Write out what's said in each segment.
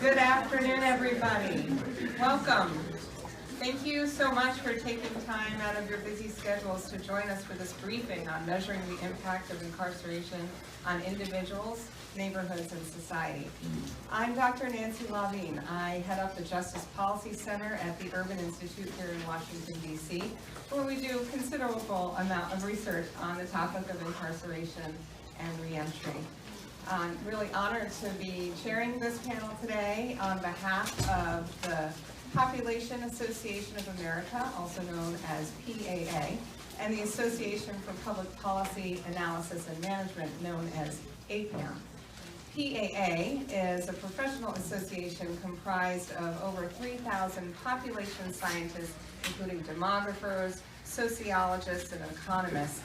Good afternoon, everybody. Welcome. Thank you so much for taking time out of your busy schedules to join us for this briefing on measuring the impact of incarceration on individuals, neighborhoods, and society. I'm Dr. Nancy Lavine. I head up the Justice Policy Center at the Urban Institute here in Washington, D.C., where we do a considerable amount of research on the topic of incarceration and reentry. I'm really honored to be chairing this panel today on behalf of the Population Association of America, also known as PAA, and the Association for Public Policy Analysis and Management, known as APAM. PAA is a professional association comprised of over 3,000 population scientists, including demographers, sociologists, and economists.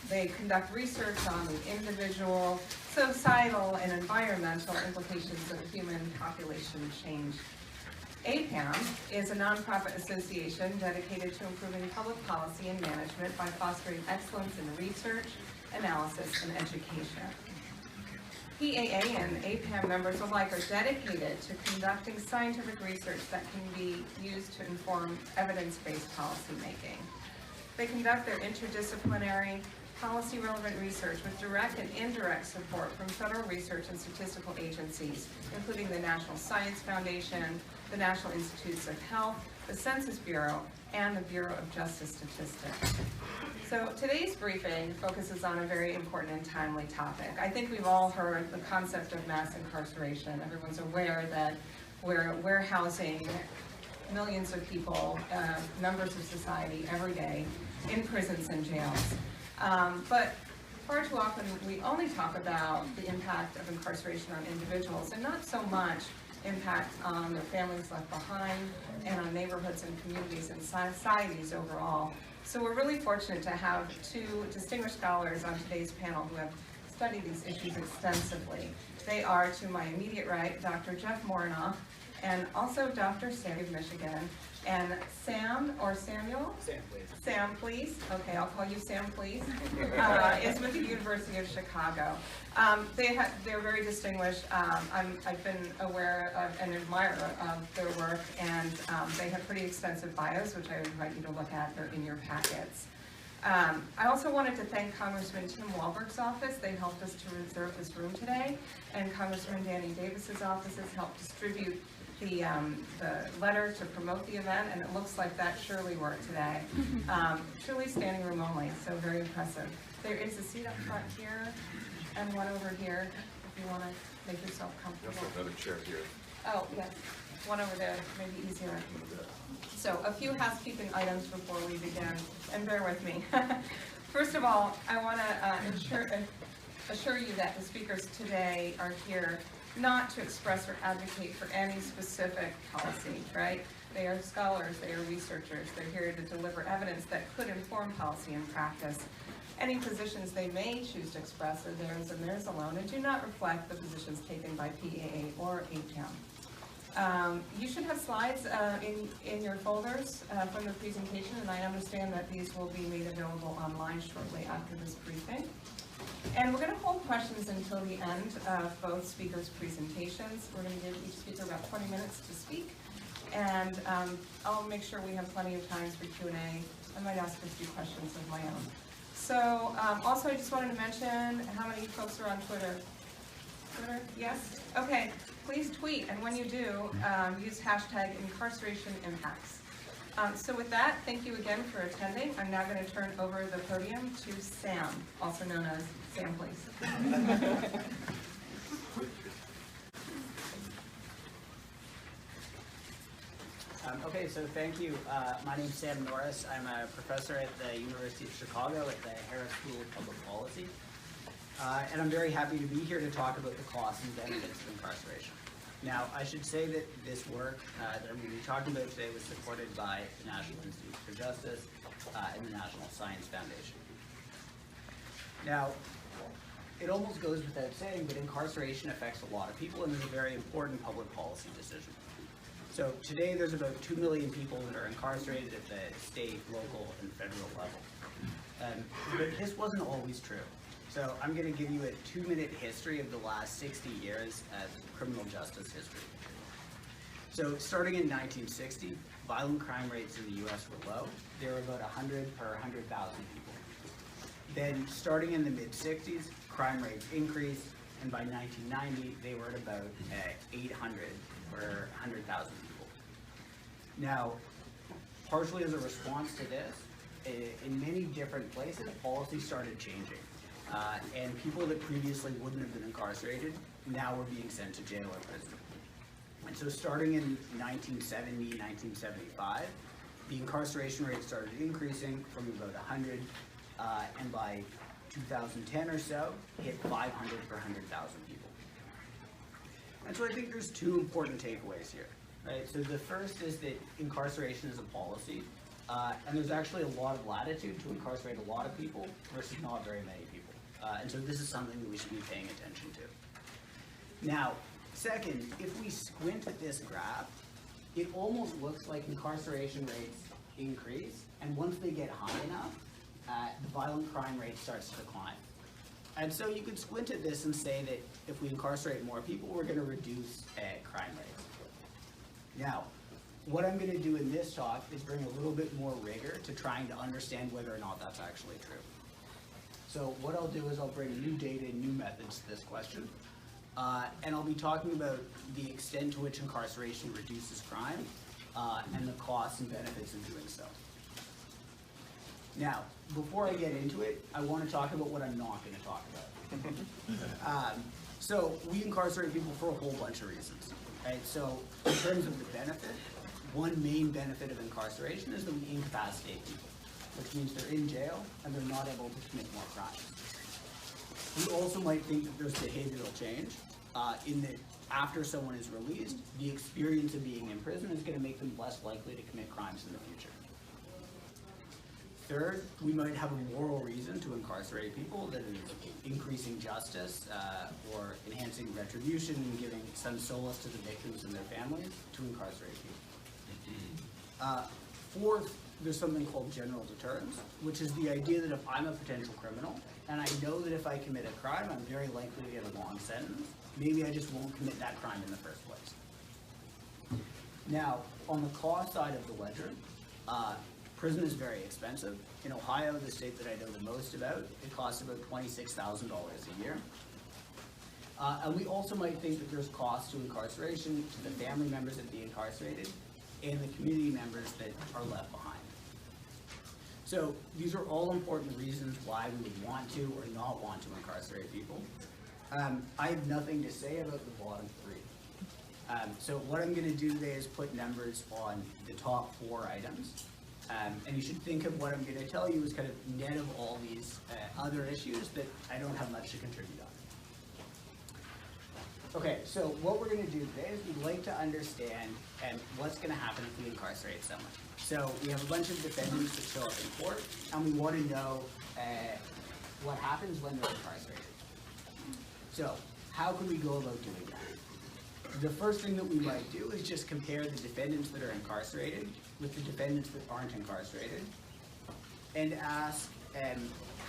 They conduct research on the individual, societal, and environmental implications of human population change. APAM is a nonprofit association dedicated to improving public policy and management by fostering excellence in research, analysis, and education. PAA and APAM members alike are dedicated to conducting scientific research that can be used to inform evidence-based policymaking. They conduct their interdisciplinary, policy-relevant research with direct and indirect support from federal research and statistical agencies, including the National Science Foundation, the National Institutes of Health, the Census Bureau, and the Bureau of Justice Statistics. So today's briefing focuses on a very important and timely topic. I think we've all heard the concept of mass incarceration. Everyone's aware that we're housing millions of people, members of society every day in prisons and jails. But far too often we only talk about the impact of incarceration on individuals and not so much impact on their families left behind and on neighborhoods and communities and societies overall. So we're really fortunate to have two distinguished scholars on today's panel who have studied these issues extensively. They are, to my immediate right, Dr. Jeff Morenoff, and also Dr. Sam of Michigan, and Sam, or Samuel? Sam, please. Sam, please. Okay, I'll call you Sam, please. Is with the University of Chicago. They're very distinguished. I've been aware of and admirer of their work, and they have pretty extensive bios, which I would invite you to look at. They're in your packets. I also wanted to thank Congressman Tim Walberg's office. They helped us to reserve this room today, and Congressman Danny Davis's office has helped distribute the letter to promote the event, and it looks like that surely worked today. Truly standing room only, so very impressive. There is a seat up front here and one over here if you want to make yourself comfortable. There's another chair here. Oh, yes. One over there, maybe easier. So a few housekeeping items before we begin, and bear with me. First of all, I want to assure you that the speakers today are here not to express or advocate for any specific policy, right? They are scholars, they are researchers, they're here to deliver evidence that could inform policy and practice. Any positions they may choose to express are theirs and theirs alone and do not reflect the positions taken by PAA or APAM. You should have slides in your folders from the presentation, and I understand that these will be made available online shortly after this briefing. And we're going to hold questions until the end of both speakers' presentations. We're going to give each speaker about 20 minutes to speak, and I'll make sure we have plenty of time for Q&A. I might ask a few questions of my own. So also I just wanted to mention how many folks are on Twitter. Twitter? Yes? Okay. Please tweet, and when you do, use hashtag #IncarcerationImpacts. So with that, thank you again for attending. I'm now going to turn over the podium to Sam, also known as Sam, please. Okay, so thank you. My name's Sam Norris. I'm a professor at the University of Chicago at the Harris School of Public Policy. And I'm very happy to be here to talk about the costs and benefits of incarceration. Now, I should say that this work that I'm going to be talking about today was supported by the National Institutes for Justice and the National Science Foundation. Now, it almost goes without saying, but incarceration affects a lot of people and is a very important public policy decision. So today there's about 2 million people that are incarcerated at the state, local, and federal level. But this wasn't always true. So I'm going to give you a 2-minute history of the last 60 years of criminal justice history. So starting in 1960, violent crime rates in the US were low. They were about 100 per 100,000 people. Then starting in the mid-60s, crime rates increased, and by 1990, they were at about 800 per 100,000 people. Now, partially as a response to this, in many different places, policy started changing. And people that previously wouldn't have been incarcerated now were being sent to jail or prison. And so starting in 1970, 1975, the incarceration rate started increasing from about 100, and by 2010 or so, hit 500 per 100,000 people. And so I think there's two important takeaways here, right? So the first is that incarceration is a policy, and there's actually a lot of latitude to incarcerate a lot of people versus not very many people. And so this is something that we should be paying attention to. Now, second, if we squint at this graph, it almost looks like incarceration rates increase, and once they get high enough, the violent crime rate starts to decline. And so you could squint at this and say that if we incarcerate more people, we're going to reduce crime rates. Now, what I'm going to do in this talk is bring a little bit more rigor to trying to understand whether or not that's actually true. So what I'll do is I'll bring new data and new methods to this question. And I'll be talking about the extent to which incarceration reduces crime and the costs and benefits of doing so. Now, before I get into it, I want to talk about what I'm not going to talk about. So we incarcerate people for a whole bunch of reasons, right? So in terms of the benefit, one main benefit of incarceration is that we incapacitate people, which means they're in jail and they're not able to commit more crimes. We also might think that there's behavioral change in that after someone is released, the experience of being in prison is going to make them less likely to commit crimes in the future. Third, we might have a moral reason to incarcerate people, that is increasing justice or enhancing retribution and giving some solace to the victims and their families to incarcerate people. Fourth, there's something called general deterrence, which is the idea that if I'm a potential criminal and I know that if I commit a crime, I'm very likely to get a long sentence, maybe I just won't commit that crime in the first place. Now, on the cost side of the ledger, prison is very expensive. In Ohio, the state that I know the most about, it costs about $26,000 a year. And we also might think that there's costs to incarceration, to the family members of the incarcerated, and the community members that are left behind. So these are all important reasons why we would want to or not want to incarcerate people. I have nothing to say about the bottom three. So what I'm going to do today is put numbers on the top 4 items. And you should think of what I'm going to tell you as kind of net of all these other issues that I don't have much to contribute on. Okay, so what we're going to do today is we'd like to understand what's going to happen if we incarcerate someone. So we have a bunch of defendants that show up in court, and we want to know what happens when they're incarcerated. So how can we go about doing that? The first thing that we might do is just compare the defendants that are incarcerated with the defendants that aren't incarcerated, and ask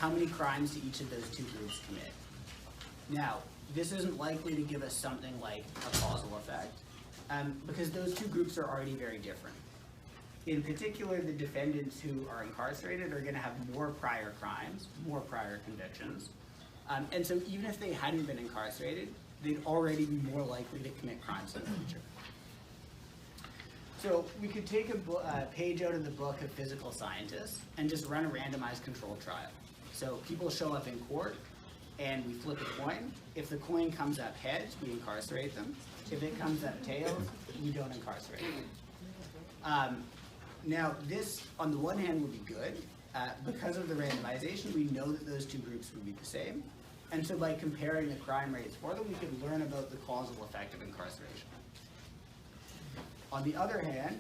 how many crimes do each of those two groups commit. Now, this isn't likely to give us something like a causal effect, because those two groups are already very different. In particular, the defendants who are incarcerated are going to have more prior crimes, more prior convictions, and so even if they hadn't been incarcerated, they'd already be more likely to commit crimes in the future. So we could take a page out of the book of physical scientists and just run a randomized controlled trial. So people show up in court and we flip a coin. If the coin comes up heads, we incarcerate them. If it comes up tails, we don't incarcerate them. Now this, on the one hand, would be good. Because of the randomization, we know that those two groups would be the same. And so by comparing the crime rates for them, we could learn about the causal effect of incarceration. On the other hand,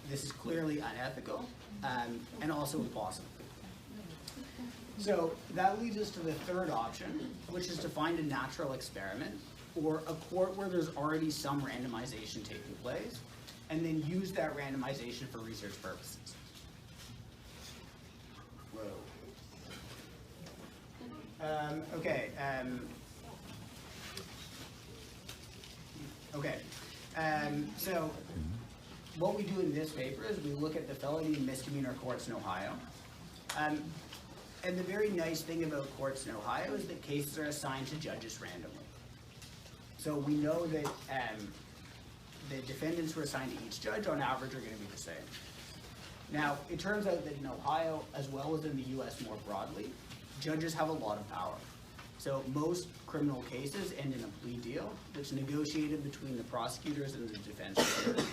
this is clearly unethical and also impossible. So that leads us to the third option, which is to find a natural experiment or a court where there's already some randomization taking place, and then use that randomization for research purposes. Whoa. Okay. So what we do in this paper is we look at the felony and misdemeanor courts in Ohio. And the very nice thing about courts in Ohio is that cases are assigned to judges randomly. So we know that the defendants who are assigned to each judge on average are going to be the same. Now, it turns out that in Ohio, as well as in the US more broadly, judges have a lot of power. So most criminal cases end in a plea deal that's negotiated between the prosecutors and the defense attorney.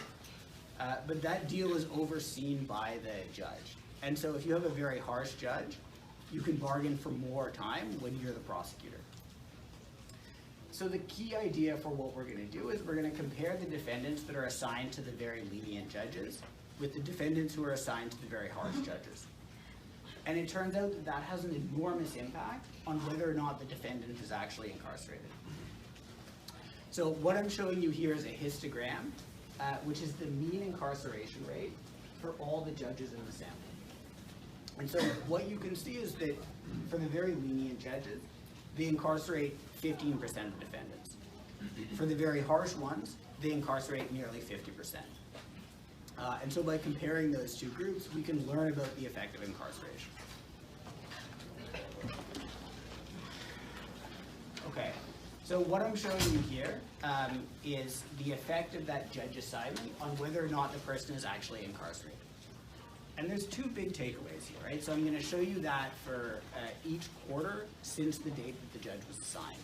But that deal is overseen by the judge. And so if you have a very harsh judge, you can bargain for more time when you're the prosecutor. So the key idea for what we're going to do is we're going to compare the defendants that are assigned to the very lenient judges with the defendants who are assigned to the very harsh judges. And it turns out that that has an enormous impact on whether or not the defendant is actually incarcerated. So what I'm showing you here is a histogram, which is the mean incarceration rate for all the judges in the sample. And so what you can see is that for the very lenient judges, they incarcerate 15% of defendants. For the very harsh ones, they incarcerate nearly 50%. And so by comparing those two groups, we can learn about the effect of incarceration. Okay, so what I'm showing you here is the effect of that judge assignment on whether or not the person is actually incarcerated. And there's two big takeaways here, right? So I'm going to show you that for each quarter since the date that the judge was assigned.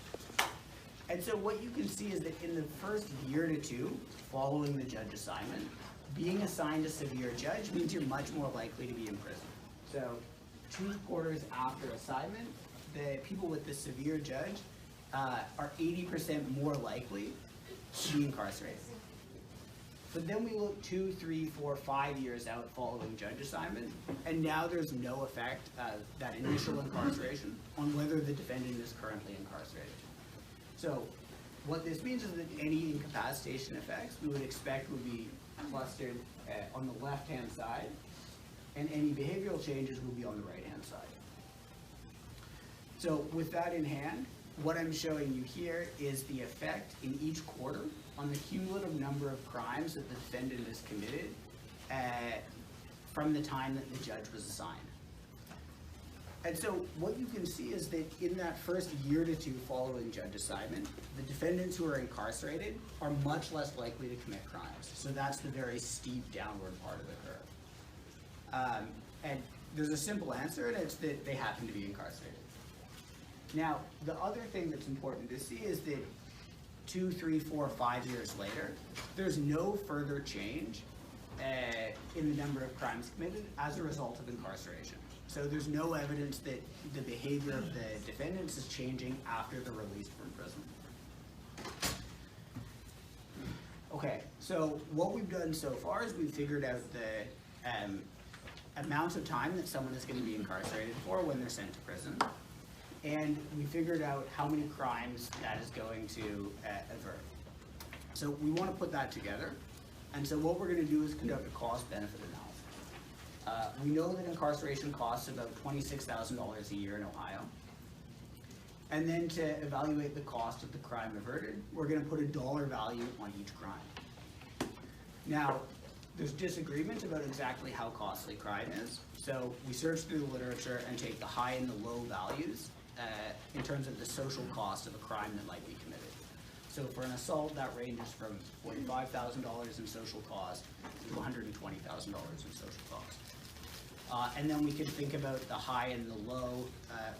And so what you can see is that in the first year to two following the judge assignment, being assigned a severe judge means you're much more likely to be in prison. So 2 quarters after assignment, the people with the severe judge are 80% more likely to be incarcerated. But then we look 2, 3, 4, 5 years out following judge assignment, and now there's no effect of that initial incarceration on whether the defendant is currently incarcerated. So what this means is that any incapacitation effects we would expect would be clustered on the left-hand side, and any behavioral changes will be on the right-hand side. So with that in hand, what I'm showing you here is the effect in each quarter on the cumulative number of crimes that the defendant has committed from the time that the judge was assigned. And so what you can see is that in that first year to two following judge assignment, the defendants who are incarcerated are much less likely to commit crimes. So that's the very steep downward part of the curve. And there's a simple answer, and it's that they happen to be incarcerated. Now, the other thing that's important to see is that 2, 3, 4, 5 years later, there's no further change in the number of crimes committed as a result of incarceration. So there's no evidence that the behavior of the defendants is changing after they're released from prison. Okay, so what we've done so far is we've figured out the amount of time that someone is going to be incarcerated for when they're sent to prison. And we figured out how many crimes that is going to avert. So we want to put that together. And so what we're going to do is conduct a cost-benefit analysis. We know that incarceration costs about $26,000 a year in Ohio. And then to evaluate the cost of the crime averted, we're going to put a dollar value on each crime. Now, there's disagreement about exactly how costly crime is. So we search through the literature and take the high and the low values in terms of the social cost of a crime that might be committed. So for an assault, that ranges from $45,000 in social cost to $120,000 in social cost. And then we can think about the high and the low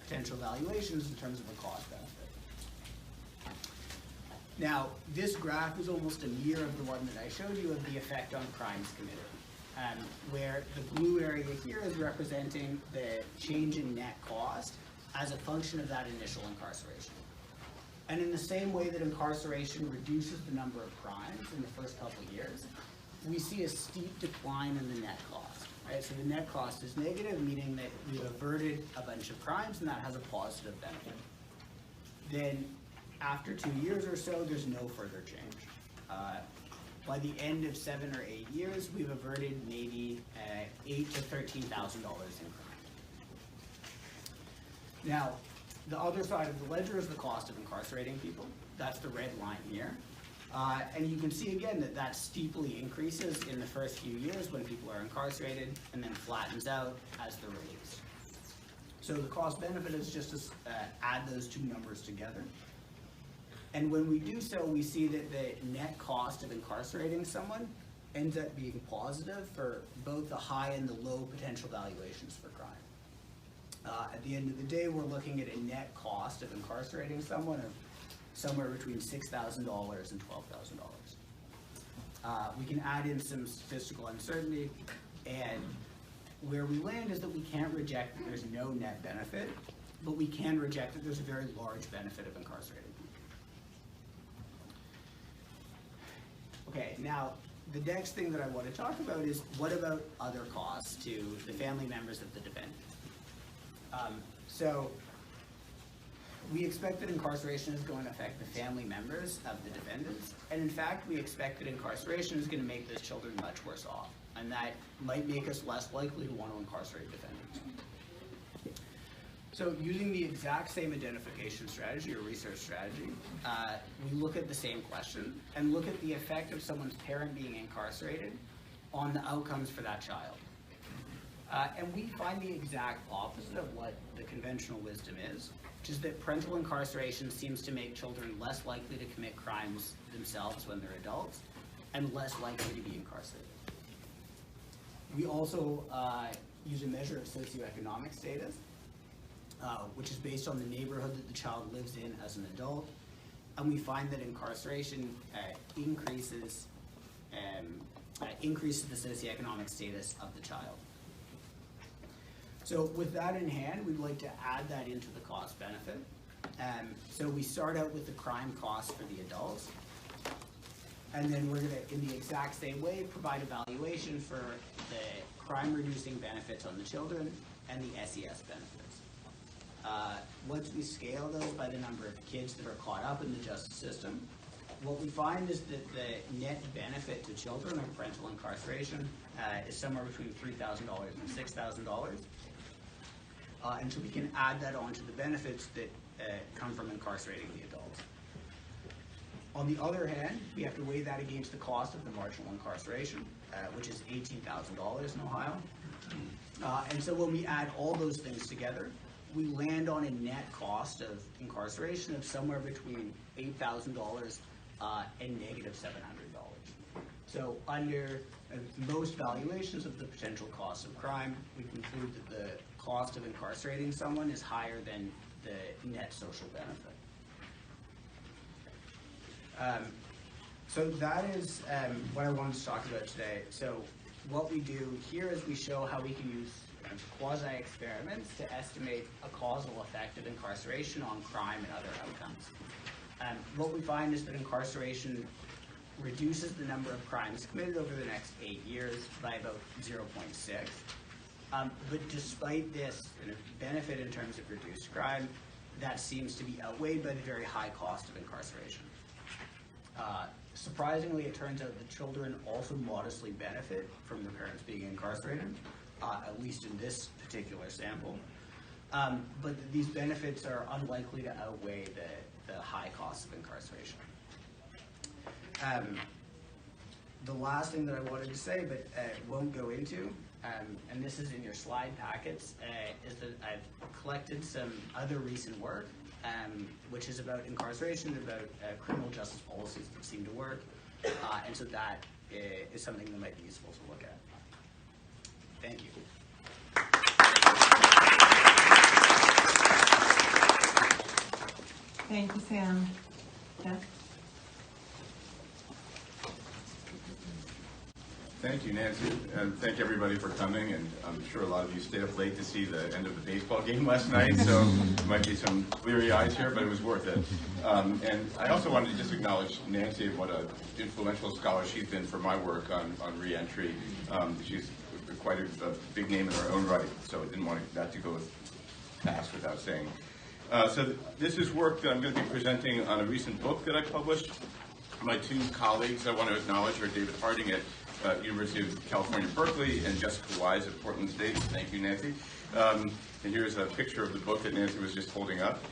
potential valuations in terms of a cost benefit. Now, this graph is almost a mirror of the one that I showed you of the effect on crimes committed, where the blue area here is representing the change in net cost as a function of that initial incarceration. And in the same way that incarceration reduces the number of crimes in the first couple of years, we see a steep decline in the net cost. Right? So the net cost is negative, meaning that we've averted a bunch of crimes and that has a positive benefit. Then after 2 years or so, there's no further change. By the end of 7 or 8 years, we've averted maybe $8,000 to $13,000 in crime. Now, the other side of the ledger is the cost of incarcerating people. That's the red line here. And you can see again that that steeply increases in the first few years when people are incarcerated and then flattens out as they're released. So the cost benefit is just to add those two numbers together. And when we do so, we see that the net cost of incarcerating someone ends up being positive for both the high and the low potential valuations for crime. At the end of the day, we're looking at a net cost of incarcerating someone of somewhere between $6,000 and $12,000. We can add in some statistical uncertainty, and where we land is that we can't reject that there's no net benefit, but we can reject that there's a very large benefit of incarcerating people. Okay, now the next thing that I want to talk about is what about other costs to the family members of the defendant? So we expect that incarceration is going to affect the family members of the defendants, and in fact we expect that incarceration is going to make those children much worse off, and that might make us less likely to want to incarcerate defendants. So using the exact same identification strategy or research strategy, we look at the same question and look at the effect of someone's parent being incarcerated on the outcomes for that child. And we find the exact opposite of what the conventional wisdom is, which is that parental incarceration seems to make children less likely to commit crimes themselves when they're adults and less likely to be incarcerated. We also use a measure of socioeconomic status, which is based on the neighborhood that the child lives in as an adult, and we find that incarceration increases the socioeconomic status of the child. So with that in hand, we'd like to add that into the cost benefit. So we start out with the crime cost for the adults, and then we're going to, in the exact same way, provide evaluation for the crime reducing benefits on the children and the SES benefits. Once we scale those by the number of kids that are caught up in the justice system, what we find is that the net benefit to children of parental incarceration is somewhere between $3,000 and $6,000. And so we can add that on to the benefits that come from incarcerating the adults. On the other hand, we have to weigh that against the cost of the marginal incarceration, which is $18,000 in Ohio. And so when we add all those things together, we land on a net cost of incarceration of somewhere between $8,000 and negative $700. So under most valuations of the potential cost of crime, we conclude that the cost of incarcerating someone is higher than the net social benefit. So that is what I wanted to talk about today. So what we do here is we show how we can use quasi-experiments to estimate a causal effect of incarceration on crime and other outcomes. What we find is that incarceration reduces the number of crimes committed over the next 8 years by about 0.6. But despite this benefit in terms of reduced crime, that seems to be outweighed by the very high cost of incarceration. Surprisingly, it turns out that children also modestly benefit from their parents being incarcerated, at least in this particular sample. But these benefits are unlikely to outweigh the high cost of incarceration. The last thing that I wanted to say, but won't go into, and this is in your slide packets, is that I've collected some other recent work, which is about incarceration, about criminal justice policies that seem to work, and so that is something that might be useful to look at. Thank you. Thank you, Sam. Jeff? Thank you, Nancy, and thank everybody for coming. And I'm sure a lot of you stayed up late to see the end of the baseball game last night, so there might be some bleary eyes here, but it was worth it. And I also wanted to just acknowledge Nancy and what an influential scholar she's been for my work on reentry. She's quite a big name in her own right, so I didn't want that to go past without saying. So this is work that I'm going to be presenting on a recent book that I published. My two colleagues I want to acknowledge are David Harding at University of California, Berkeley, and Jessica Wise at Portland State. Thank you, Nancy. And here's a picture of the book that Nancy was just holding up.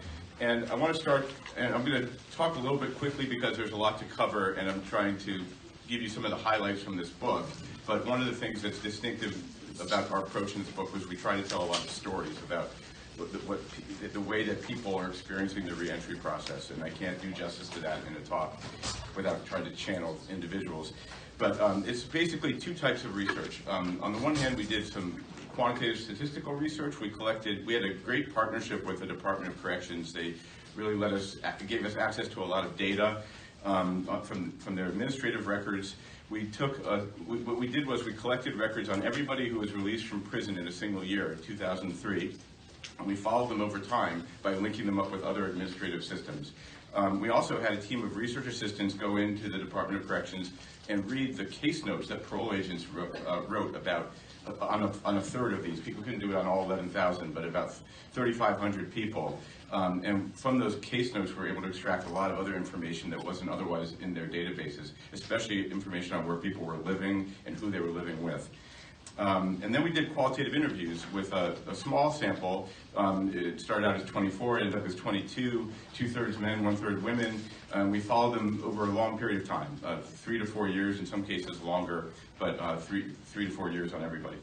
And I want to start, and I'm going to talk a little bit quickly because there's a lot to cover, and I'm trying to give you some of the highlights from this book. But one of the things that's distinctive about our approach in this book was we try to tell a lot of stories about the way that people are experiencing the reentry process, and I can't do justice to that in a talk without trying to channel individuals. But it's basically two types of research. On the one hand, we did some quantitative statistical research. We had a great partnership with the Department of Corrections. They really gave us access to a lot of data from their administrative records. What we did was we collected records on everybody who was released from prison in a single year, 2003. And we followed them over time by linking them up with other administrative systems. We also had a team of research assistants go into the Department of Corrections and read the case notes that parole agents wrote about on a third of these. People couldn't do it on all 11,000, but about 3,500 people. And from those case notes, we were able to extract a lot of other information that wasn't otherwise in their databases, especially information on where people were living and who they were living with. And then we did qualitative interviews with a small sample. It started out as 24, it ended up as 22, 2/3 men, 1/3 women. We followed them over a long period of time, 3 to 4 years, in some cases longer, but 3 to 4 years on everybody.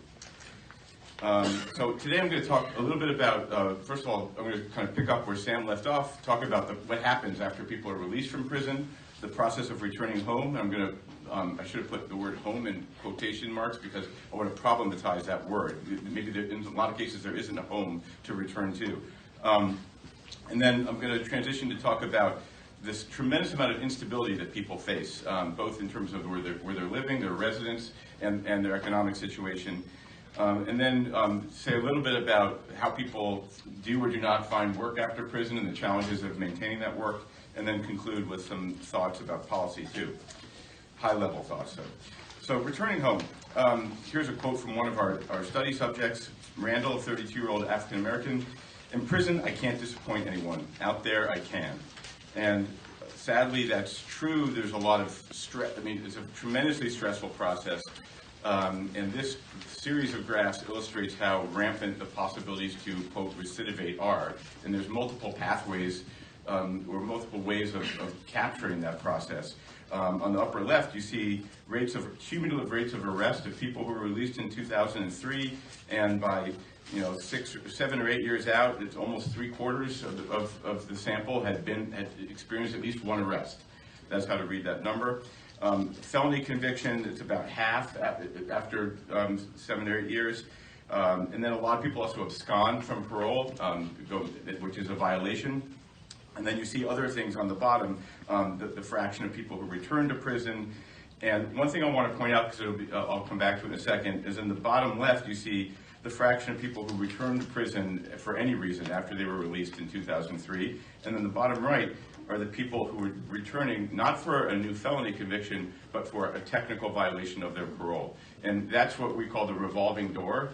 So today I'm going to talk a little bit about, first of all, I'm going to kind of pick up where Sam left off, talk about what happens after people are released from prison, the process of returning home. I'm going to I should have put the word home in quotation marks because I want to problematize that word. Maybe in a lot of cases there isn't a home to return to. And then I'm going to transition to talk about this tremendous amount of instability that people face, both in terms of where they're living, their residence, and their economic situation. And then say a little bit about how people do or do not find work after prison and the challenges of maintaining that work, and then conclude with some thoughts about policy too. High-level thoughts. So returning home. Here's a quote from one of our study subjects, Randall, a 32-year-old African-American. In prison, I can't disappoint anyone. Out there, I can. And sadly, that's true. There's a lot of stress. I mean, it's a tremendously stressful process. And this series of graphs illustrates how rampant the possibilities to, quote, recidivate are. And there's multiple pathways or multiple ways of capturing that process. On the upper left, you see cumulative rates of arrest of people who were released in 2003, and by 7 or 8 years out, it's almost 3/4 of the sample had experienced at least one arrest. That's how to read that number. Felony conviction, it's about half after 7 or 8 years. And then a lot of people also abscond from parole, which is a violation. And then you see other things on the bottom, the fraction of people who return to prison. And one thing I want to point out, because I'll come back to it in a second, is in the bottom left you see the fraction of people who return to prison for any reason after they were released in 2003. And then the bottom right are the people who were returning not for a new felony conviction, but for a technical violation of their parole. And that's what we call the revolving door,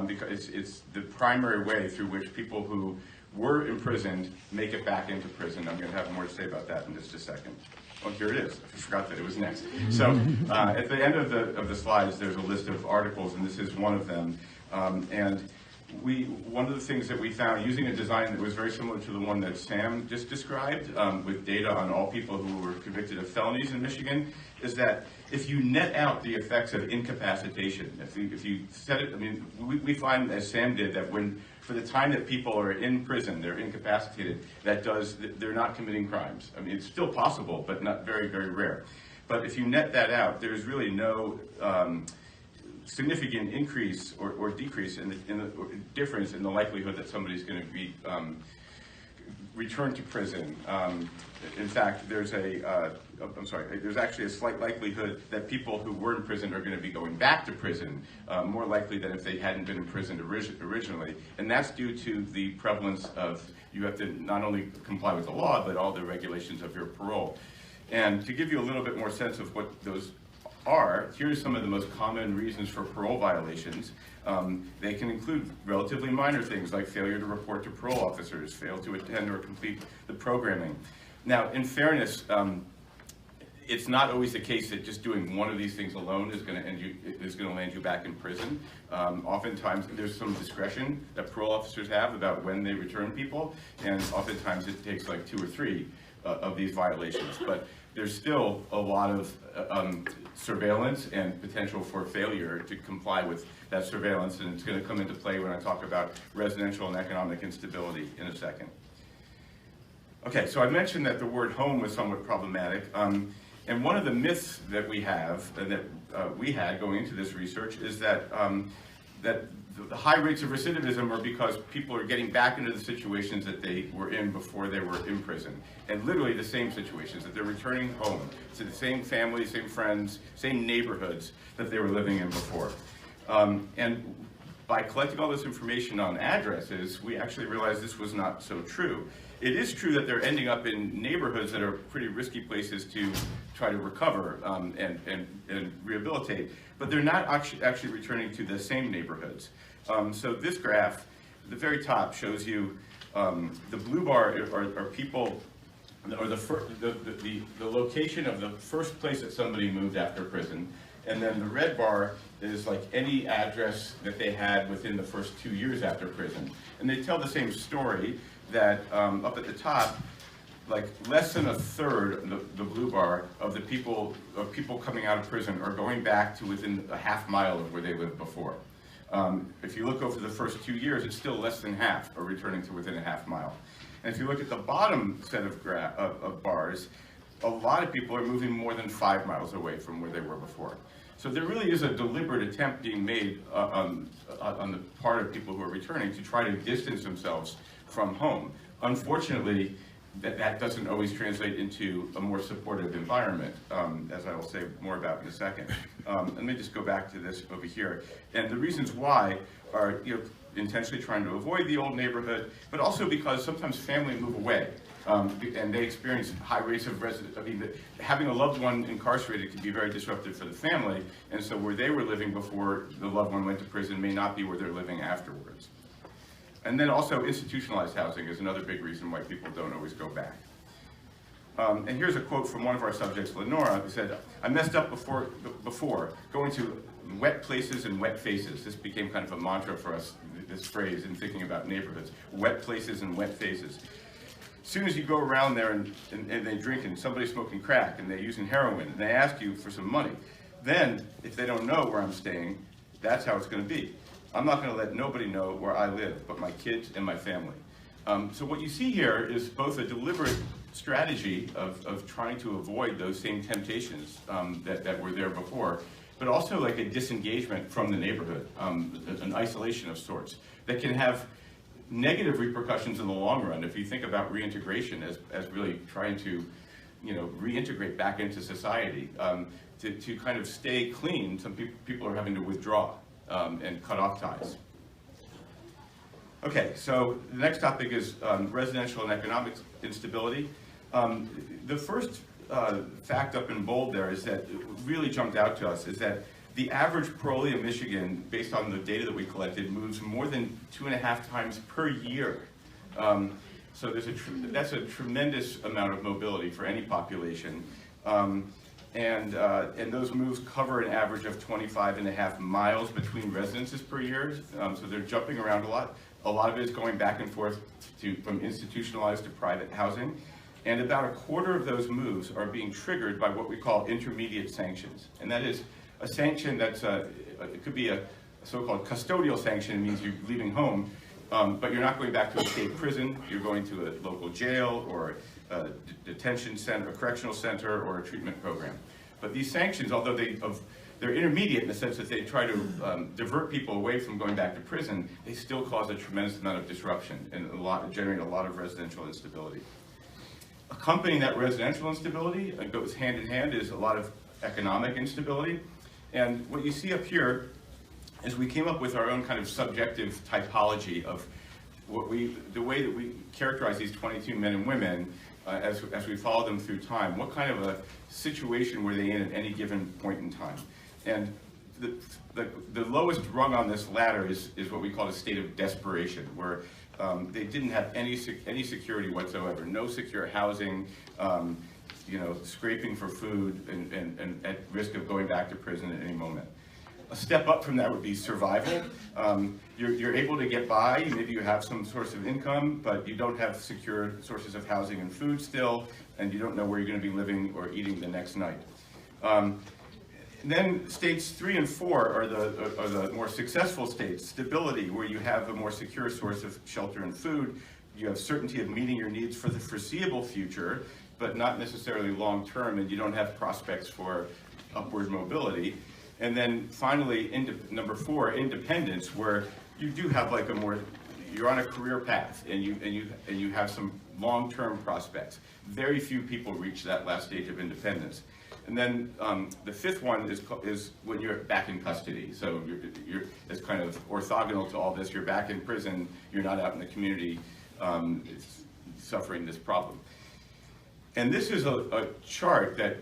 because it's the primary way through which people who were imprisoned make it back into prison. I'm going to have more to say about that in just a second. Oh, here it is. I forgot that it was next. So at the end of the slides, there's a list of articles, and this is one of them. And one of the things that we found using a design that was very similar to the one that Sam just described, with data on all people who were convicted of felonies in Michigan, is that if you net out the effects of incapacitation, if you set it, I mean, we find, as Sam did, that for the time that people are in prison, they're incapacitated, they're not committing crimes. I mean, it's still possible, but not very, very rare. But if you net that out, there's really no significant increase or decrease in the difference in the likelihood that somebody's going to be returned to prison. In fact, there's actually a slight likelihood that people who were in prison are going to be going back to prison, more likely than if they hadn't been imprisoned originally. And that's due to the prevalence of, you have to not only comply with the law, but all the regulations of your parole. And to give you a little bit more sense of what those are, here's some of the most common reasons for parole violations. They can include relatively minor things like failure to report to parole officers, fail to attend or complete the programming. Now, in fairness, it's not always the case that just doing one of these things alone is going to land you back in prison. Oftentimes there's some discretion that parole officers have about when they return people, and oftentimes it takes like 2 or 3 of these violations. But there's still a lot of surveillance and potential for failure to comply with that surveillance, and it's going to come into play when I talk about residential and economic instability in a second. Okay, so I mentioned that the word home was somewhat problematic, and one of the myths that we have, and that we had going into this research, is that that the high rates of recidivism are because people are getting back into the situations that they were in before they were in prison, and literally the same situations, that they're returning home to the same family, same friends, same neighborhoods that they were living in before. And by collecting all this information on addresses, we actually realized this was not so true. It is true that they're ending up in neighborhoods that are pretty risky places to try to recover and rehabilitate, but they're not actually returning to the same neighborhoods. So this graph, the very top, shows you the blue bar are people, or the location of the first place that somebody moved after prison, and then the red bar is like any address that they had within the first 2 years after prison. And they tell the same story, that up at the top, like less than a third, the blue bar, of the people coming out of prison are going back to within a half mile of where they lived before. If you look over the first 2 years, it's still less than half are returning to within a half mile. And if you look at the bottom set of bars, a lot of people are moving more than 5 miles away from where they were before. So there really is a deliberate attempt being made on the part of people who are returning to try to distance themselves from home. Unfortunately, that doesn't always translate into a more supportive environment, as I will say more about in a second. Let me just go back to this over here. And the reasons why are, intentionally trying to avoid the old neighborhood, but also because sometimes families move away. And they experience high rates of having a loved one incarcerated can be very disruptive for the family, and so where they were living before the loved one went to prison may not be where they're living afterwards. And then also institutionalized housing is another big reason why people don't always go back. And here's a quote from one of our subjects, Lenora, who said, "I messed up before going to wet places and wet faces." This became kind of a mantra for us, this phrase, in thinking about neighborhoods. Wet places and wet faces. As soon as you go around there and they drink and somebody's smoking crack and they're using heroin and they ask you for some money, then if they don't know where I'm staying, that's how it's going to be. I'm not going to let nobody know where I live but my kids and my family. So what you see here is both a deliberate strategy of trying to avoid those same temptations that were there before, but also like a disengagement from the neighborhood, an isolation of sorts that can have negative repercussions in the long run if you think about reintegration as really trying to reintegrate back into society. To kind of stay clean, some people are having to withdraw and cut off ties. Okay, so the next topic is residential and economic instability. The first fact up in bold there is that really jumped out to us is that the average parolee in Michigan, based on the data that we collected, moves more than 2.5 times per year. So that's a tremendous amount of mobility for any population. And those moves cover an average of 25.5 miles between residences per year. So they're jumping around a lot. A lot of it is going back and forth from institutionalized to private housing. And about a quarter of those moves are being triggered by what we call intermediate sanctions. And that is a sanction that's, it could be a so-called custodial sanction. It means you're leaving home, but you're not going back to a state prison. You're going to a local jail or a detention center, a correctional center, or a treatment program. But these sanctions, although they're intermediate in the sense that they try to divert people away from going back to prison, they still cause a tremendous amount of disruption and generate a lot of residential instability. Accompanying that residential instability, goes hand in hand, is a lot of economic instability. And what you see up here is we came up with our own kind of subjective typology of the way that we characterize these 22 men and women as we follow them through time. What kind of a situation were they in at any given point in time? And the lowest rung on this ladder is what we call a state of desperation, where they didn't have any security whatsoever, no secure housing, scraping for food and at risk of going back to prison at any moment. A step up from that would be survival. You're able to get by, maybe you have some source of income, but you don't have secure sources of housing and food still, and you don't know where you're going to be living or eating the next night. Then states 3 and 4 are the more successful states. Stability, where you have a more secure source of shelter and food. You have certainty of meeting your needs for the foreseeable future, but not necessarily long term, and you don't have prospects for upward mobility. And then finally, number 4, independence, where you do have like you're on a career path, and you have some long-term prospects. Very few people reach that last stage of independence. And then the 5th one is when you're back in custody. So it's kind of orthogonal to all this. You're back in prison. You're not out in the community suffering this problem. And this is a chart that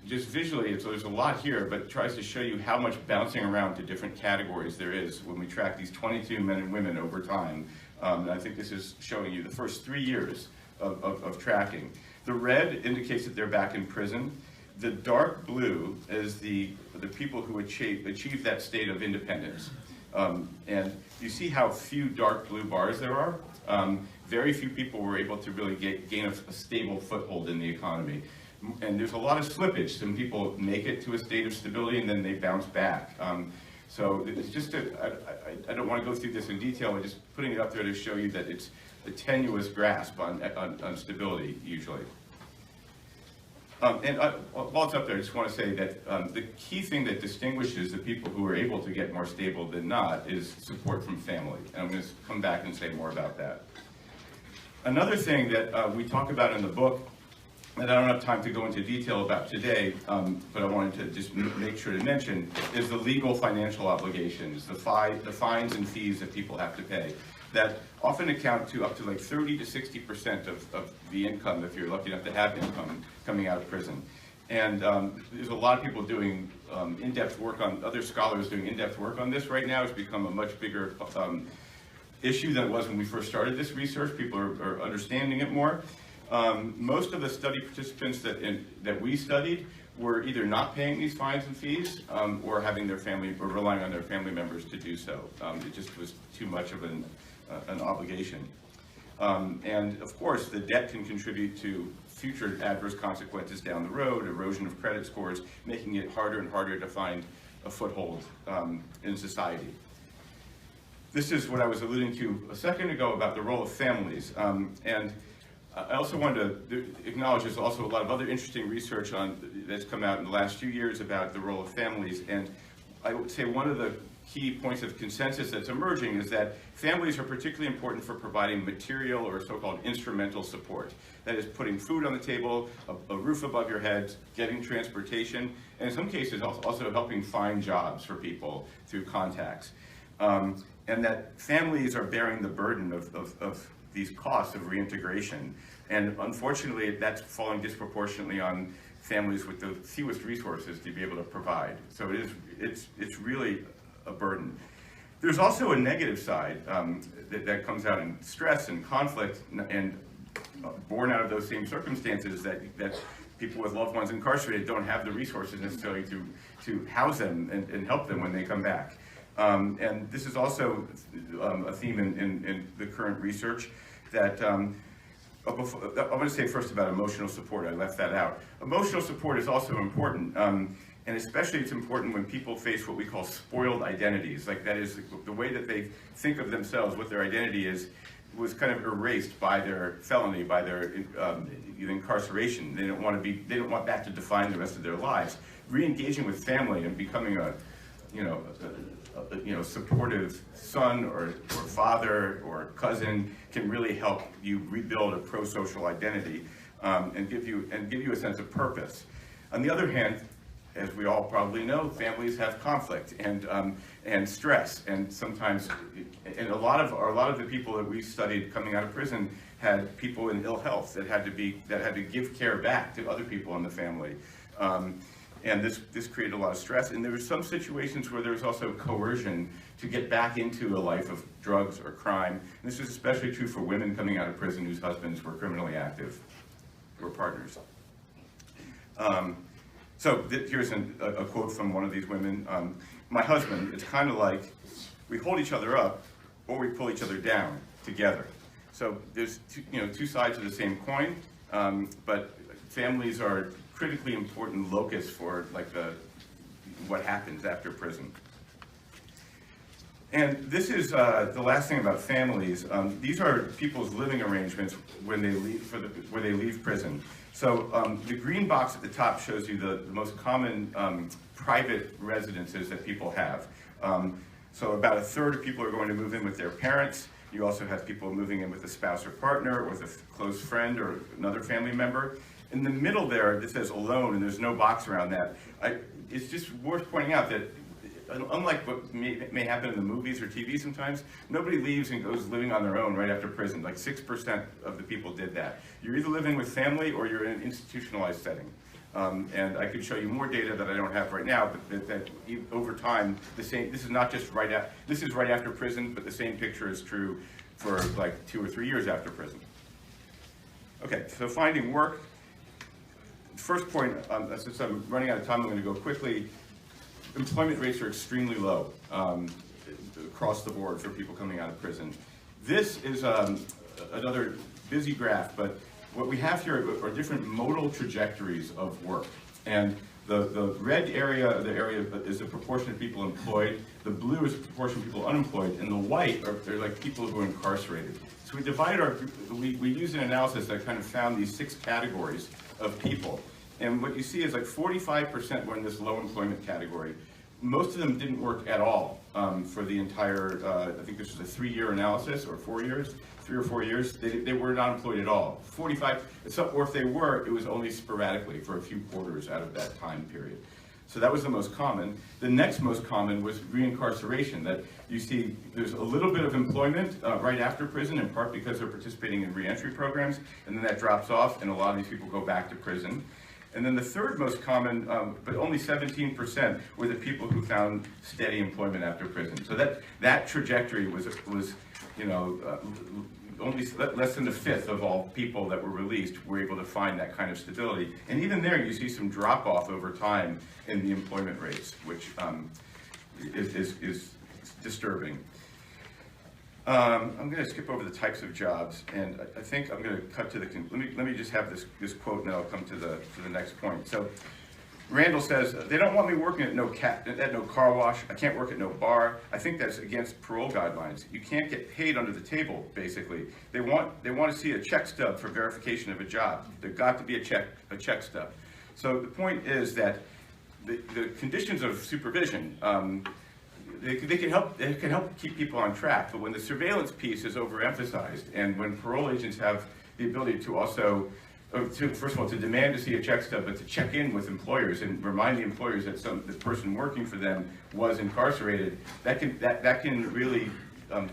just visually, there's a lot here, but tries to show you how much bouncing around to different categories there is when we track these 22 men and women over time. And I think this is showing you the first 3 years of tracking. The red indicates that they're back in prison. The dark blue is the people who achieve that state of independence. And you see how few dark blue bars there are. Very few people were able to really gain a stable foothold in the economy. And there's a lot of slippage. Some people make it to a state of stability and then they bounce back. So it's just, I don't want to go through this in detail, I'm just putting it up there to show you that it's a tenuous grasp on stability, usually. While it's up there, I just want to say that the key thing that distinguishes the people who are able to get more stable than not is support from family. And I'm going to come back and say more about that. Another thing that we talk about in the book that I don't have time to go into detail about today, but I wanted to just make sure to mention, is the legal financial obligations, the fines and fees that people have to pay, that often account to up to like 30 to 60% of the income, if you're lucky enough to have income coming out of prison. And there's a lot of people doing in-depth work on, other scholars doing in-depth work on this right now. It's become a much bigger issue than it was when we first started this research. People are understanding it more. Most of the study participants that we studied were either not paying these fines and fees or having their family, or relying on their family members to do so. It just was too much of an obligation. And of course, the debt can contribute to future adverse consequences down the road, erosion of credit scores, making it harder and harder to find a foothold in society. This is what I was alluding to a second ago about the role of families. And I also wanted to acknowledge there's also a lot of other interesting research that's come out in the last few years about the role of families. And I would say one of the key points of consensus that's emerging is that families are particularly important for providing material or so-called instrumental support. That is putting food on the table, a roof above your head, getting transportation, and in some cases also helping find jobs for people through contacts. And that families are bearing the burden of these costs of reintegration. And unfortunately, that's falling disproportionately on families with the fewest resources to be able to provide. So it's really a burden. There's also a negative side that comes out in stress and conflict, and born out of those same circumstances that people with loved ones incarcerated don't have the resources necessarily to house them and help them when they come back. And this is also a theme in the current research that I want to say first about emotional support. I left that out. Emotional support is also important, and especially it's important when people face what we call spoiled identities. Like, that is the way that they think of themselves, what their identity is, was kind of erased by their felony, by their incarceration. They don't want that to define the rest of their lives. Re-engaging with family and becoming a supportive son or father or cousin can really help you rebuild a pro-social identity and give you a sense of purpose. On the other hand, as we all probably know, families have conflict and stress, and sometimes, and a lot of the people that we studied coming out of prison had people in ill health that had to give care back to other people in the family. And this created a lot of stress. And there were some situations where there was also coercion to get back into a life of drugs or crime. And this is especially true for women coming out of prison whose husbands were criminally active, or partners. Here's a quote from one of these women. My husband, it's kind of like we hold each other up or we pull each other down together. So there's two sides of the same coin, but families are critically important locus for what happens after prison. And this is the last thing about families. These are people's living arrangements when they leave prison. So the green box at the top shows you the most common private residences that people have. So about a third of people are going to move in with their parents. You also have people moving in with a spouse or partner, or with a close friend or another family member. In the middle there, it says alone, and there's no box around that. It's just worth pointing out that unlike what may happen in the movies or TV sometimes, nobody leaves and goes living on their own right after prison. Like 6% of the people did that. You're either living with family or you're in an institutionalized setting. And I could show you more data that I don't have right now, but that over time, this is not just this is right after prison, but the same picture is true for like 2 or 3 years after prison. Okay, so finding work. First point, since I'm running out of time, I'm going to go quickly. Employment rates are extremely low across the board for people coming out of prison. This is another busy graph, but what we have here are different modal trajectories of work. And the red area, is the proportion of people employed, the blue is the proportion of people unemployed, and the white they're like people who are incarcerated. So we divided we used an analysis that kind of found these 6 categories of people. And what you see is like 45% were in this low employment category. Most of them didn't work at all for the entire, I think this was a 3-year analysis, or 4 years, 3 or 4 years. They were not employed at all. 45, or if they were, it was only sporadically for a few quarters out of that time period. So that was the most common. The next most common was reincarceration, that you see there's a little bit of employment right after prison, in part because they're participating in reentry programs, and then that drops off, and a lot of these people go back to prison. And then the third most common, but only 17%, were the people who found steady employment after prison. So that trajectory was only less than a fifth of all people that were released were able to find that kind of stability. And even there, you see some drop off over time in the employment rates, which is disturbing. I'm going to skip over the types of jobs, and I think I'm going to cut to let me just have this quote, and then I'll come to the next point. So Randall says, they don't want me working at no car wash. I can't work at no bar. I think that's against parole guidelines. You can't get paid under the table, basically. They want to see a check stub for verification of a job. There's got to be a check stub. So the point is that the conditions of supervision, they can help keep people on track, but when the surveillance piece is overemphasized, and when parole agents have the ability to also, first of all, to demand to see a check stub, but to check in with employers and remind the employers that the person working for them was incarcerated, that can really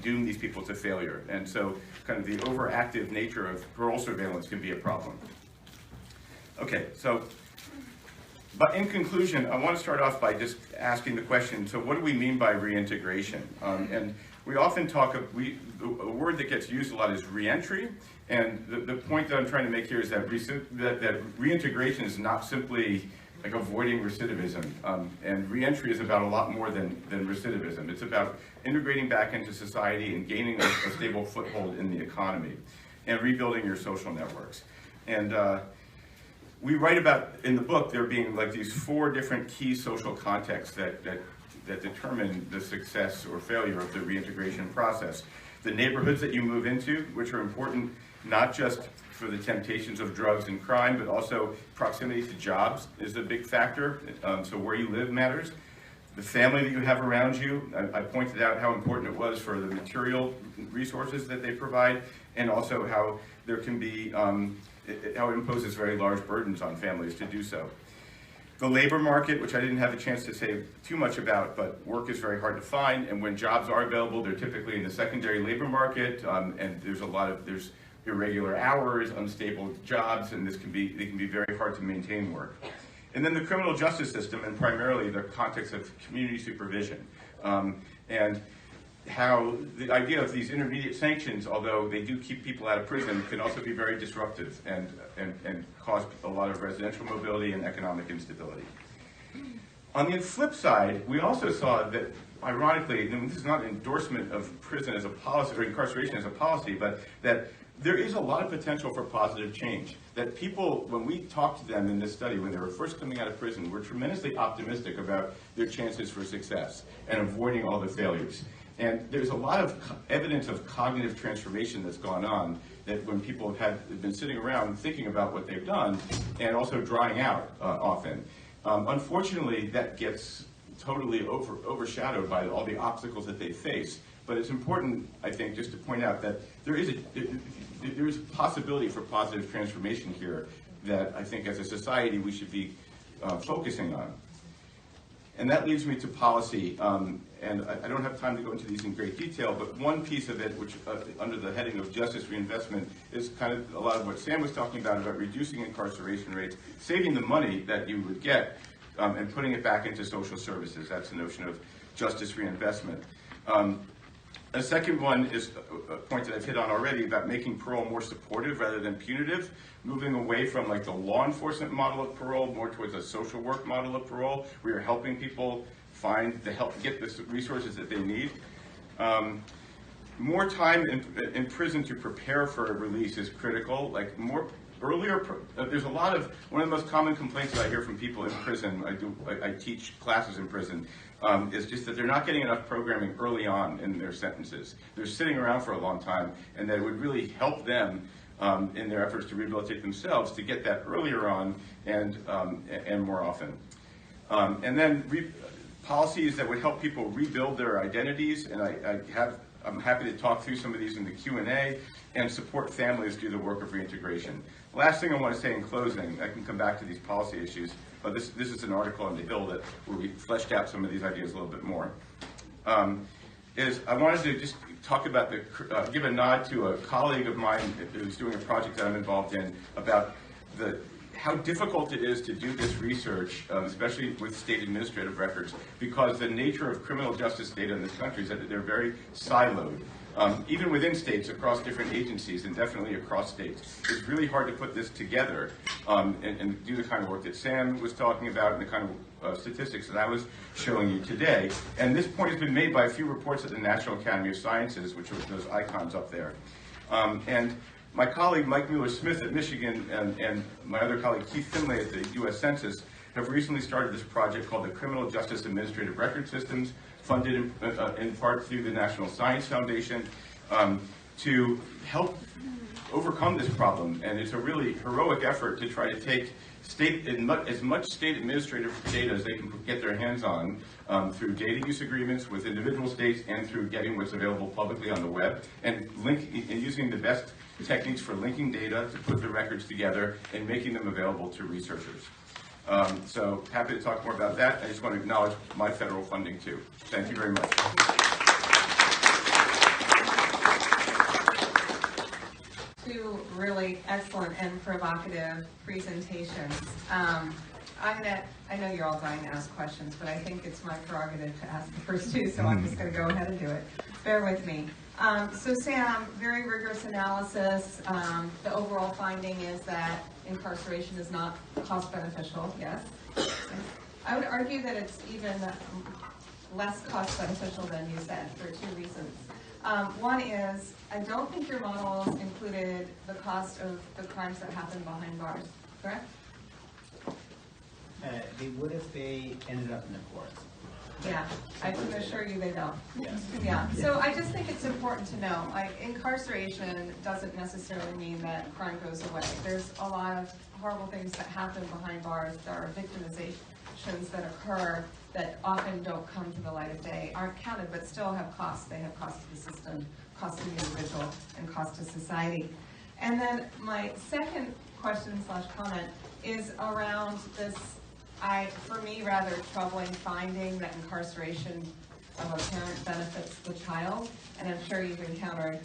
doom these people to failure. And so, kind of the overactive nature of parole surveillance can be a problem. Okay, so. But in conclusion, I want to start off by just asking the question, so what do we mean by reintegration? And we often talk of, a word that gets used a lot is reentry, and the point that I'm trying to make here is that reintegration is not simply like avoiding recidivism, and reentry is about a lot more than recidivism. It's about integrating back into society and gaining a stable foothold in the economy, and rebuilding your social networks. And we write about, in the book, there being like these 4 different key social contexts that determine the success or failure of the reintegration process. The neighborhoods that you move into, which are important not just for the temptations of drugs and crime, but also proximity to jobs is a big factor. So where you live matters. The family that you have around you, I pointed out how important it was for the material resources that they provide, and also how there can be how it imposes very large burdens on families to do so. The labor market, which I didn't have a chance to say too much about, but work is very hard to find, and when jobs are available, they're typically in the secondary labor market, and there's irregular hours, unstable jobs, and they can be very hard to maintain work. And then the criminal justice system, and primarily the context of community supervision. And how the idea of these intermediate sanctions, although they do keep people out of prison, can also be very disruptive and cause a lot of residential mobility and economic instability. On the flip side, we also saw that, ironically, and this is not an endorsement of prison as a policy or incarceration as a policy, but that there is a lot of potential for positive change. That people, when we talked to them in this study, when they were first coming out of prison, were tremendously optimistic about their chances for success and avoiding all the failures. And there's a lot of evidence of cognitive transformation that's gone on, that when people have been sitting around thinking about what they've done and also drying out often. Unfortunately, that gets totally overshadowed by all the obstacles that they face. But it's important, I think, just to point out that there is a possibility for positive transformation here that I think as a society we should be focusing on. And that leads me to policy, and I don't have time to go into these in great detail, but one piece of it, which under the heading of justice reinvestment, is kind of a lot of what Sam was talking about reducing incarceration rates, saving the money that you would get, and putting it back into social services. That's the notion of justice reinvestment. A second one is a point that I've hit on already about making parole more supportive rather than punitive, moving away from like the law enforcement model of parole more towards a social work model of parole. We are helping people get the resources that they need. More time in prison to prepare for a release is critical. Like there's a lot of, one of the most common complaints that I hear from people in prison, I teach classes in prison, is just that they're not getting enough programming early on in their sentences. They're sitting around for a long time, and that it would really help them in their efforts to rehabilitate themselves to get that earlier on and more often. And then policies that would help people rebuild their identities, and I'm happy to talk through some of these in the Q&A, and support families do the work of reintegration. Last thing I want to say in closing, I can come back to these policy issues, but this is an article on the Hill where we fleshed out some of these ideas a little bit more. Is I wanted to just talk about give a nod to a colleague of mine who's doing a project that I'm involved in about how difficult it is to do this research, especially with state administrative records, because the nature of criminal justice data in this country is that they're very siloed. Even within states, across different agencies, and definitely across states. It's really hard to put this together and do the kind of work that Sam was talking about and the kind of statistics that I was showing you today. And this point has been made by a few reports at the National Academy of Sciences, which are those icons up there. And my colleague Mike Mueller-Smith at Michigan and my other colleague Keith Finlay at the U.S. Census have recently started this project called the Criminal Justice Administrative Record Systems, funded in part through the National Science Foundation, to help overcome this problem. And it's a really heroic effort to try to take as much state administrative data as they can get their hands on through data use agreements with individual states and through getting what's available publicly on the web, and using the best techniques for linking data to put the records together and making them available to researchers. So happy to talk more about that. I just want to acknowledge my federal funding too. Thank you very much. Two really excellent and provocative presentations. I know you're all dying to ask questions, but I think it's my prerogative to ask the first two, so I'm just going to go ahead and do it. Bear with me. So Sam, very rigorous analysis. The overall finding is that incarceration is not cost beneficial, yes. I would argue that it's even less cost beneficial than you said for two reasons. One is, I don't think your models included the cost of the crimes that happen behind bars, correct? They would if they ended up in the courts. Yeah, I can assure you they don't. Yes. Yeah, so I just think it's important to know, like, incarceration doesn't necessarily mean that crime goes away. There's a lot of horrible things that happen behind bars. There are victimizations that occur that often don't come to the light of day, aren't counted, but still have costs. They have cost to the system, cost to the individual, and cost to society. And then my second question / comment is around this, for me, rather troubling finding that incarceration of a parent benefits the child, and I'm sure you've encountered,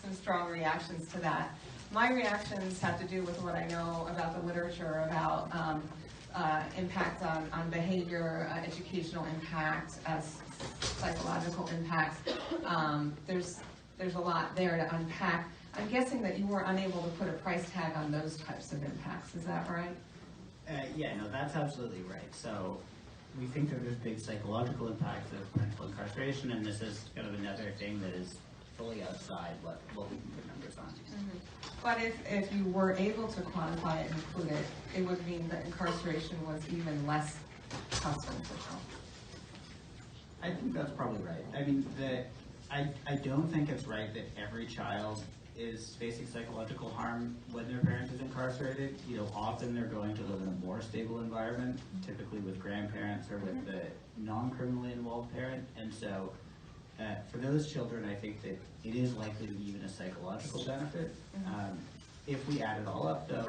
some strong reactions to that. My reactions have to do with what I know about the literature about impact on behavior, educational impact, psychological impacts. There's a lot there to unpack. I'm guessing that you were unable to put a price tag on those types of impacts. Is that right? Yeah, no, that's absolutely right. So we think that there's big psychological impacts of parental incarceration, and this is kind of another thing that is fully outside what we can put numbers on. Mm-hmm. But if you were able to quantify it and include it, it would mean that incarceration was even less cost beneficial. I think that's probably right. I mean, I don't think it's right that every child is facing psychological harm when their parent is incarcerated. You know, often they're going to live in a more stable environment, typically with grandparents or with the non-criminally involved parent. And so for those children, I think that it is likely to be even a psychological benefit. If we add it all up, though,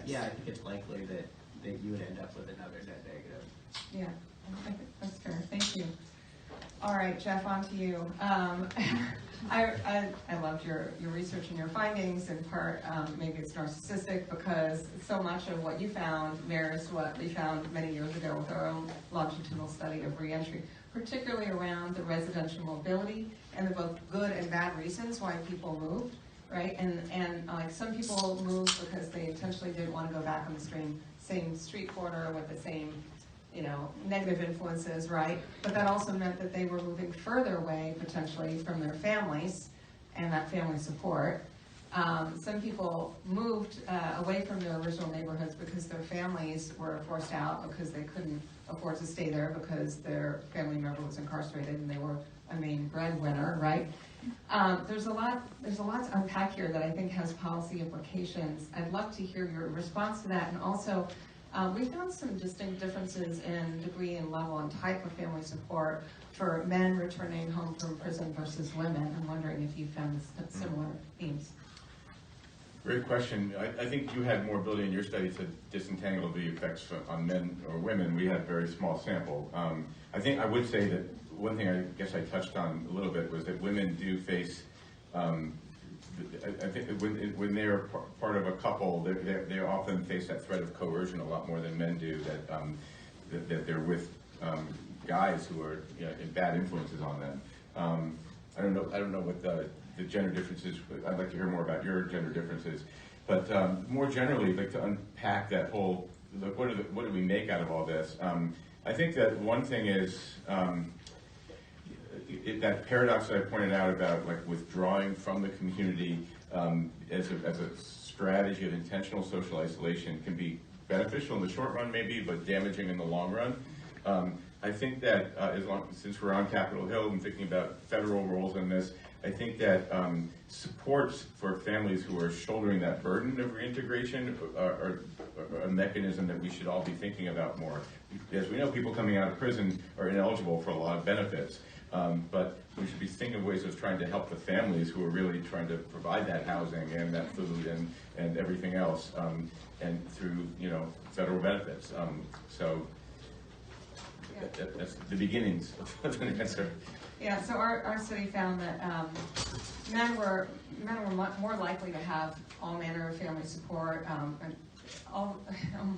yeah, I think it's likely that you would end up with another net negative. Yeah, I think that's fair. Thank you. All right, Jeff, on to you. I loved your research and your findings. In part, maybe it's narcissistic because so much of what you found mirrors what we found many years ago with our own longitudinal study of reentry, particularly around the residential mobility and the both good and bad reasons why people moved, right? And like some people moved because they intentionally didn't want to go back on the same street corner with the same, negative influences, right? But that also meant that they were moving further away, potentially, from their families and that family support. Some people moved away from their original neighborhoods because their families were forced out because they couldn't afford to stay there because their family member was incarcerated and they were a main breadwinner, right? There's a lot to unpack here that I think has policy implications. I'd love to hear your response to that, and also we found some distinct differences in degree and level and type of family support for men returning home from prison versus women. I'm wondering if you found similar themes. Great question. I think you had more ability in your study to disentangle the effects on men or women. We had a very small sample. I think I would say that one thing I guess I touched on a little bit was that women do face I think when they're part of a couple, they often face that threat of coercion a lot more than men do. That they're with guys who are bad influences on them. I don't know what the gender differences. I'd like to hear more about your gender differences. But more generally, I'd like to unpack that whole. What do we make out of all this? I think that one thing is. That paradox that I pointed out about like withdrawing from the community as a strategy of intentional social isolation can be beneficial in the short run maybe, but damaging in the long run. I think that since we're on Capitol Hill and thinking about federal roles in this, I think that supports for families who are shouldering that burden of reintegration are a mechanism that we should all be thinking about more. As we know, people coming out of prison are ineligible for a lot of benefits. But we should be thinking of ways of trying to help the families who are really trying to provide that housing and that food and everything else, and through federal benefits. So that's the beginnings of an answer. Yeah. So our study found that men were more likely to have all manner of family support.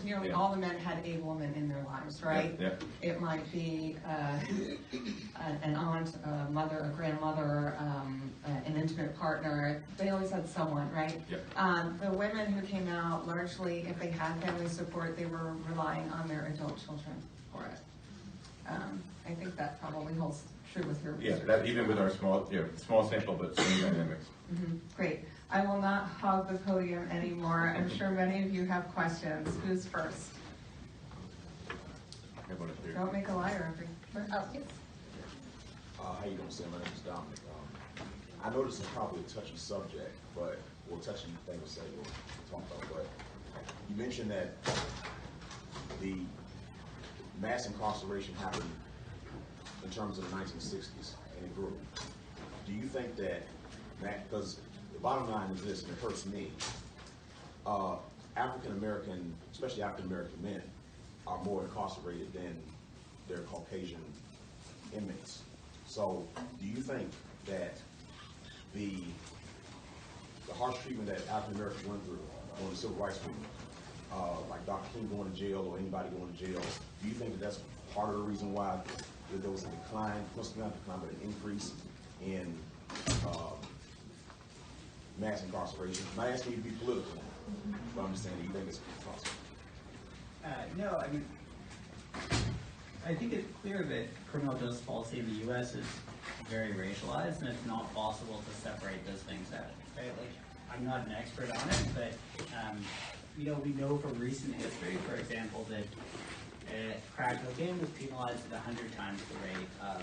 Nearly all the men had a woman in their lives, right? Yeah. It might be an aunt, a mother, a grandmother, an intimate partner. They always had someone, right? Yep. The women who came out, largely, if they had family support, they were relying on their adult children for it. I think that probably holds true with your research. Yeah, that even with our small sample, but same dynamics. Mm-hmm. Great. I will not hog the podium anymore. I'm sure many of you have questions. Who's first? Don't make a liar of me. Oh, yes. How you doing, Sam? My name is Dominic. I know this is probably a touchy subject, but touchy thing to say we'll talk about. But you mentioned that the mass incarceration happened in terms of the 1960s, and it grew. Do you think that because the bottom line is this, and it hurts me, African American, especially African American men, are more incarcerated than their Caucasian inmates. So do you think that the harsh treatment that African Americans went through during the Civil Rights Movement like Dr. King going to jail or anybody going to jail, do you think that that's part of the reason why there was a decline, must not decline, but an increase in mass incarceration? I'm not asking you to be political, but I'm just saying, do you think it's possible? No, I mean, I think it's clear that criminal justice policy in the U.S. is very racialized, and it's not possible to separate those things out. Right? Like, I'm not an expert on it, but we know from recent history, for example, that crack cocaine was penalized at 100 times the rate of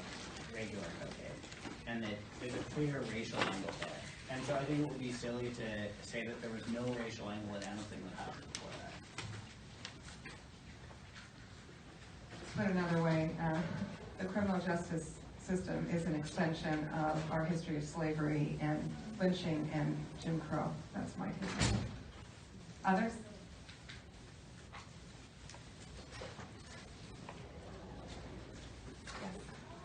regular cocaine, and that there's a clear racial angle there. And so I think it would be silly to say that there was no racial angle at anything that happened before that. Put another way, the criminal justice system is an extension of our history of slavery and lynching and Jim Crow. That's my take. Others?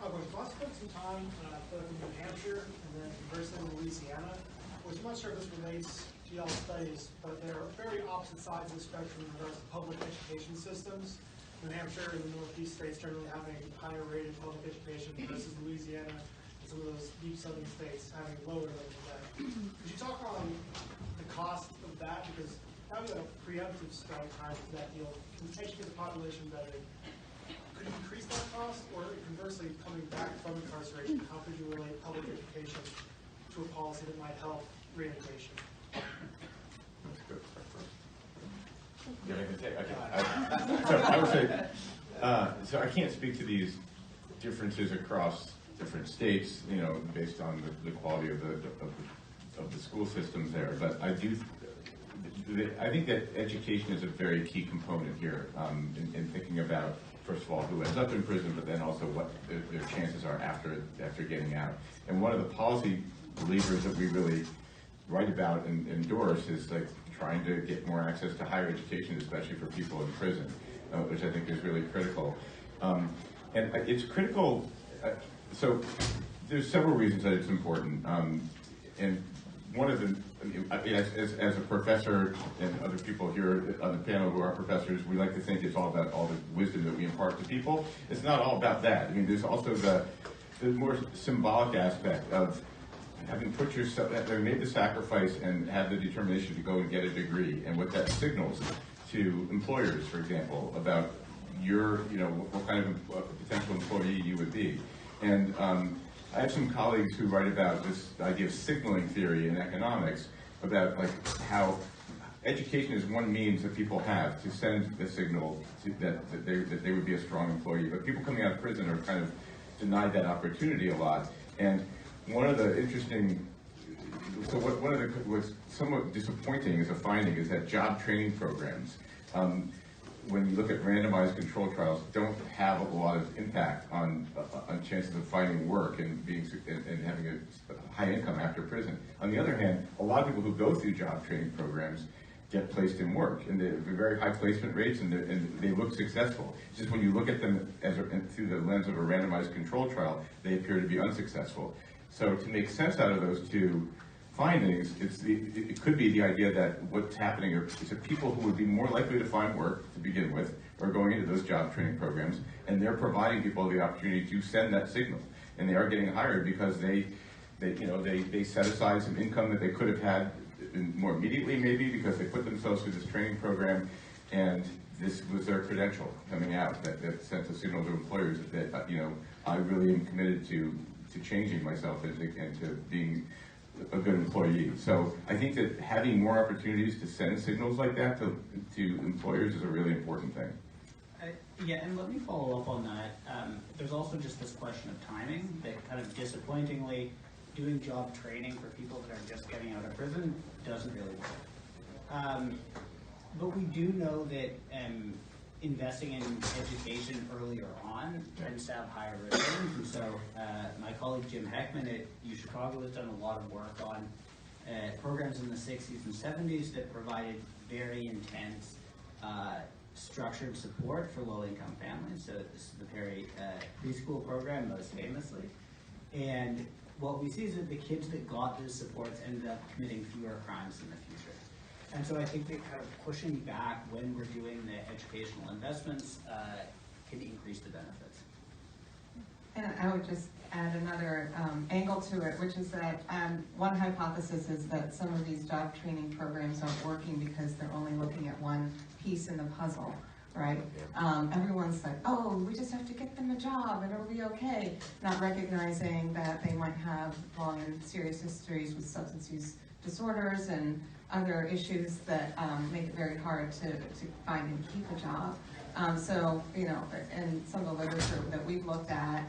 I spent some time both in New Hampshire and then conversely in Louisiana, which I'm not sure if this relates to y'all's studies, but they're very opposite sides of the spectrum in regards to public education systems. New Hampshire and the Northeast states generally having higher rated public education versus Louisiana and some of those deep southern states having lower levels of that. Could you talk on the cost of that? Because having a preemptive strike time to that deal can educate the population better. Could you increase that cost, or conversely, coming back from incarceration, how could you relate public education to a policy that might help reintegration? That's good. Yeah, I can say, okay. So I would say, so I can't speak to these differences across different states, based on the quality of the school systems there. But I think that education is a very key component here in thinking about, first of all, who ends up in prison, but then also what their chances are after getting out. And one of the policy levers that we really write about and endorse is like trying to get more access to higher education, especially for people in prison, which I think is really critical. And it's critical, so there's several reasons that it's important. And one of them, as a professor and other people here on the panel who are professors, we like to think it's all about all the wisdom that we impart to people. It's not all about that. I mean, there's also the more symbolic aspect of having put yourself, having made the sacrifice and had the determination to go and get a degree, and what that signals to employers, for example, about your, what kind of potential employee you would be. And I have some colleagues who write about this idea of signaling theory in economics, about like how education is one means that people have to send the signal that they would be a strong employee. But people coming out of prison are kind of denied that opportunity a lot. And one of the interesting, what's somewhat disappointing as a finding is that job training programs, when you look at randomized control trials, don't have a lot of impact on chances of finding work and having a high income after prison. On the other hand, a lot of people who go through job training programs get placed in work, and they have very high placement rates, and they look successful. It's just when you look at them through the lens of a randomized control trial, they appear to be unsuccessful. So to make sense out of those two findings, it could be the idea that what's happening is that people who would be more likely to find work to begin with are going into those job training programs, and they're providing people the opportunity to send that signal, and they are getting hired because they set aside some income that they could have had more immediately, maybe because they put themselves through this training program, and this was their credential coming out that sent a signal to employers that I really am committed to changing myself and to being a good employee. So I think that having more opportunities to send signals like that to employers is a really important thing. Yeah, and let me follow up on that. There's also just this question of timing that kind of disappointingly, doing job training for people that are just getting out of prison doesn't really work. But we do know that investing in education earlier on tends to have higher returns. And so my colleague Jim Heckman at UChicago has done a lot of work on programs in the 60s and 70s that provided very intense structured support for low-income families. So this is the Perry preschool program, most famously. And what we see is that the kids that got those supports ended up committing fewer crimes in the future. And so I think that kind of pushing back when we're doing the educational investments can increase the benefits. And I would just add another angle to it, which is that one hypothesis is that some of these job training programs aren't working because they're only looking at one piece in the puzzle, right? Everyone's like, oh, we just have to get them a job and it'll be okay, not recognizing that they might have long and serious histories with substance use disorders and other issues that make it very hard to find and keep a job. So, you know, in some of the literature that we've looked at,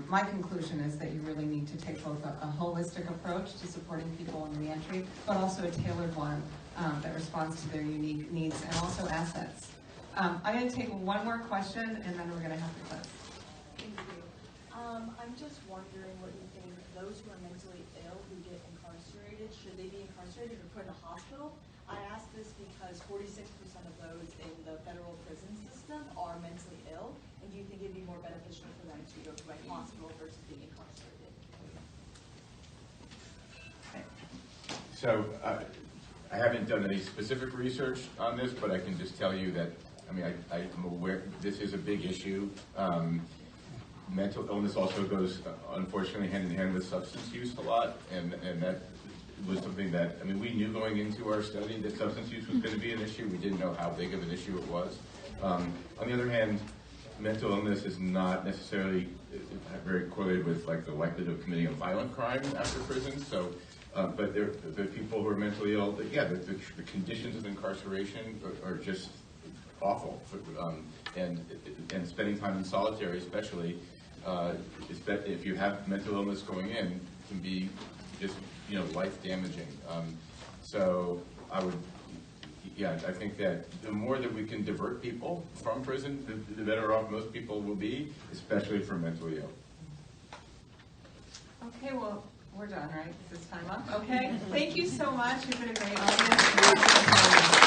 my conclusion is that you really need to take both a holistic approach to supporting people in reentry, but also a tailored one that responds to their unique needs and also assets. I'm going to take one more question and then we're going to have to close. Thank you. I'm just wondering what you think those who are mentally ill who get incarcerated, should they be incarcerated or put in a hospital? I ask this because 46% of those in the federal prison system are mentally ill, and do you think it'd be more beneficial for them to go to a hospital versus being incarcerated? So I haven't done any specific research on this, but I can just tell you that, I mean, I'm aware this is a big issue. Mental illness also goes, unfortunately, hand in hand with substance use a lot, and that was something that, I mean, we knew going into our study that substance use was going to be an issue. We didn't know how big of an issue it was. On the other hand, mental illness is not necessarily very correlated with like the likelihood of committing a violent crime after prison. So, but there are people who are mentally ill. But yeah, the conditions of incarceration are just awful, and spending time in solitary, especially if you have mental illness going in, can be just life damaging. So I would. Yeah, I think that the more that we can divert people from prison, the better off most people will be, especially for mentally ill. Okay, well, we're done, right? Is this time up? Okay, thank you so much. You've been a great audience.